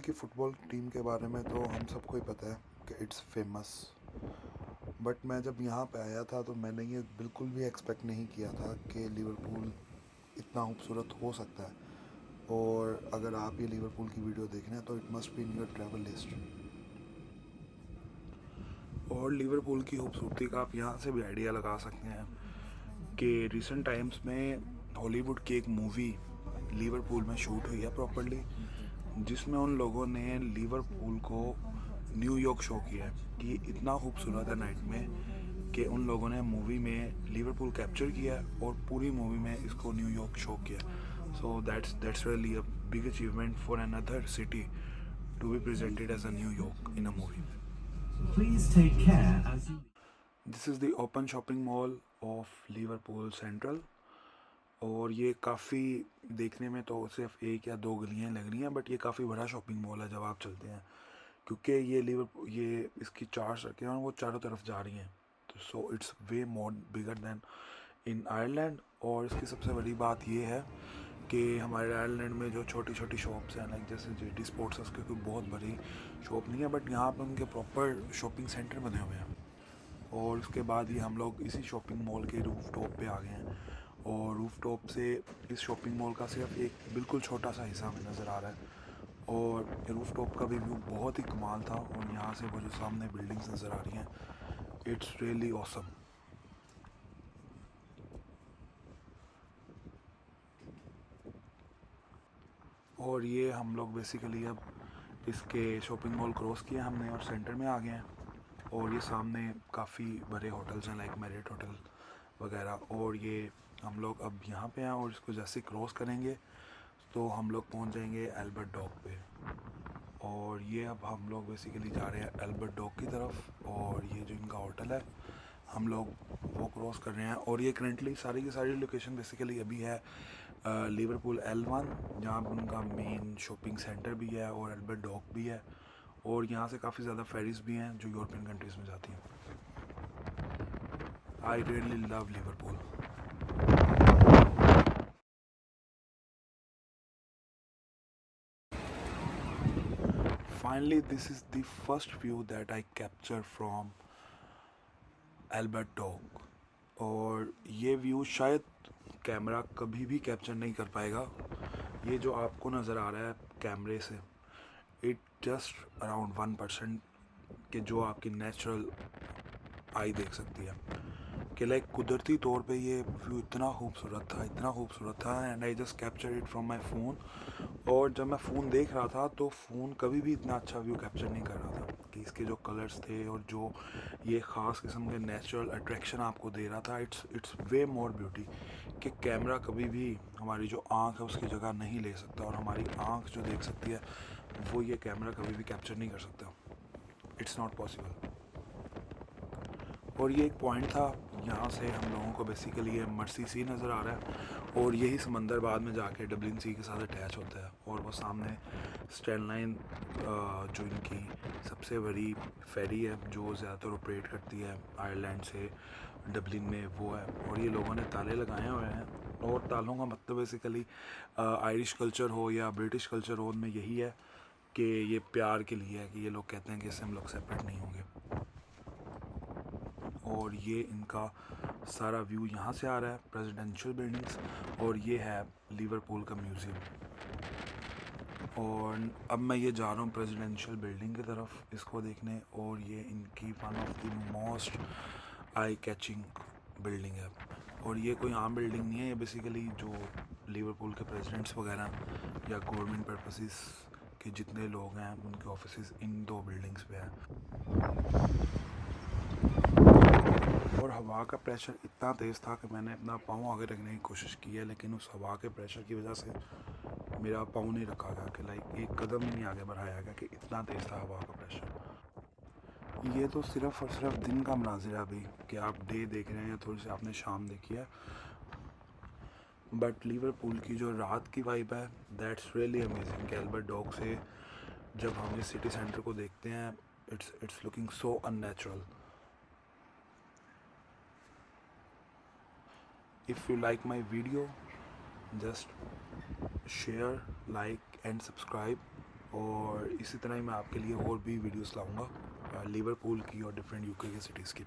की football team के बारे में तो हम सबको ही पता है कि इट्स फेमस। बट मैं जब यहाँ पे आया था तो मैंने ये बिल्कुल भी एक्सपेक्ट नहीं किया था कि लिवरपूल इतना खूबसूरत हो सकता है। और अगर आप ये लिवरपूल की वीडियो देख रहे हैं तो it must be in your travel list. और लिवरपूल की खूबसूरती का आप यहाँ से भी आइडिया लगा सकते हैं कि रिसेंट टाइम्स में हॉलीवुड की एक मूवी लिवरपूल में शूट हुई है प्रॉपरली, जिसमें उन लोगों ने लिवरपूल को न्यूयॉर्क शो किया है कि इतना खूबसूरत है नाइट में कि उन लोगों ने मूवी में लिवरपूल कैप्चर किया है और पूरी मूवी में इसको न्यूयॉर्क शो किया। So that's really a big achievement for another city to be presented as a New York in a movie. Please take care as you this is the open shopping mall of Liverpool Central. और ये काफ़ी देखने में तो सिर्फ एक या दो गलियाँ लग रही हैं, बट ये काफ़ी बड़ा शॉपिंग मॉल है जब आप चलते हैं, क्योंकि ये इसकी चार सड़कें हैं और वो चारों तरफ जा रही हैं। तो so it's way more bigger than in Ireland. और इसकी सबसे बड़ी बात ये है कि हमारे आयरलैंड में जो छोटी छोटी शॉप्स हैं, लाइक जैसे जेडी स्पोर्ट्स, उसकी कोई बहुत बड़ी शॉप नहीं है, बट यहाँ पर उनके प्रॉपर शॉपिंग सेंटर बने हुए हैं। और उसके बाद ही हम लोग इसी शॉपिंग मॉल के रूफ टॉप पर आ गए हैं। और रूफ टॉप से इस शॉपिंग मॉल का सिर्फ एक बिल्कुल छोटा सा हिस्सा हमें नज़र आ रहा है। और रूफ टॉप का भी व्यू बहुत ही कमाल था। और यहाँ से वो जो सामने बिल्डिंग्स नज़र आ रही हैं, इट्स रियली ऑसम। और ये हम लोग बेसिकली अब इसके शॉपिंग मॉल क्रॉस किया हमने और सेंटर में आ गए हैं। और ये सामने काफ़ी बड़े होटल्स हैं, लाइक मैरिट होटल वगैरह। और ये हम लोग अब यहाँ पे हैं और इसको जैसे क्रॉस करेंगे तो हम लोग पहुँच जाएंगे एल्बर्ट डॉक पे। और ये अब हम लोग बेसिकली जा रहे हैं एल्बर्ट डॉक की तरफ। और ये जो इनका होटल है, हम लोग वो क्रॉस कर रहे हैं। और ये करेंटली सारी की सारी लोकेशन बेसिकली अभी है लिवरपूल L1, जहाँ पर उनका मेन शॉपिंग सेंटर भी है और एल्बर्ट डॉक भी है। और यहाँ से काफ़ी ज़्यादा फेरीज भी हैं जो यूरोपियन कंट्रीज़ में जाती हैं। I really love Liverpool. Finally this is the first view that I capture from Albert Dock. और ये व्यू शायद कैमरा कभी भी कैप्चर नहीं कर पाएगा। ये जो आपको नज़र आ रहा है कैमरे से, इट जस्ट अराउंड 1% के जो आपकी नेचुरल आई देख सकती है। कि लाइक कुदरती तौर पे ये व्यू इतना खूबसूरत था and I just capture it from my phone. और जब मैं फ़ोन देख रहा था तो फ़ोन कभी भी इतना अच्छा व्यू कैप्चर नहीं कर रहा था कि इसके जो कलर्स थे और जो ये ख़ास किस्म के नेचुरल अट्रैक्शन आपको दे रहा था, इट्स वे मोर ब्यूटी कि कैमरा कभी भी हमारी जो आँख है उसकी जगह नहीं ले सकता। और हमारी आँख जो देख सकती है वो ये कैमरा कभी भी कैप्चर नहीं कर सकता। It's not possible. और ये एक पॉइंट था, यहाँ से हम लोगों को बेसिकली ये मर्सी सी नज़र आ रहा है। और यही समंदर बाद में जाके डबलिन सी के साथ अटैच होता है। और वो सामने स्टैनलाइन जो इनकी सबसे बड़ी फेरी है जो ज़्यादातर ऑपरेट करती है आयरलैंड से डबलिन में, वो है। और ये लोगों ने ताले लगाए हुए हैं। और तालों का मतलब बेसिकली आयरिश कल्चर हो या ब्रिटिश कल्चर हो, उनमें यही है कि ये प्यार के लिए है कि ये लोग कहते हैं कि इससे हम लोग सेपरेट नहीं होंगे। और ये इनका सारा व्यू यहाँ से आ रहा है, प्रेसिडेंशियल बिल्डिंग्स। और ये है लिवरपूल का म्यूज़ियम। और अब मैं ये जा रहा हूँ प्रेसिडेंशियल बिल्डिंग की तरफ इसको देखने। और ये इनकी one of the most eye catching building है। और ये कोई आम बिल्डिंग नहीं है, ये बेसिकली जो लिवरपूल के प्रेसिडेंट्स वगैरह या गवर्नमेंट पर्पसेस के जितने लोग हैं उनके ऑफिस इन दो बिल्डिंग्स पे हैं। और हवा का प्रेशर इतना तेज़ था कि मैंने अपना पाँव आगे रखने की कोशिश की है, लेकिन उस हवा के प्रेशर की वजह से मेरा पाँव नहीं रखा गया कि लाइक एक कदम ही नहीं आगे बढ़ाया गया कि इतना तेज़ था हवा का प्रेशर। ये तो सिर्फ़ और सिर्फ दिन का मनाजिर है अभी कि आप डे देख रहे हैं या थोड़ी सी आपने शाम देखी है। बट लिवरपूल की जो रात की वाइब है, that's really amazing. Albert Dock से जब हम इस सिटी सेंटर को देखते हैं, it's looking so unnatural. If you like my video, just share, like and subscribe. और इसी तरह ही मैं आपके लिए और भी वीडियोस लाऊंगा लिवरपूल की और डिफरेंट यूके के सिटीज़ की।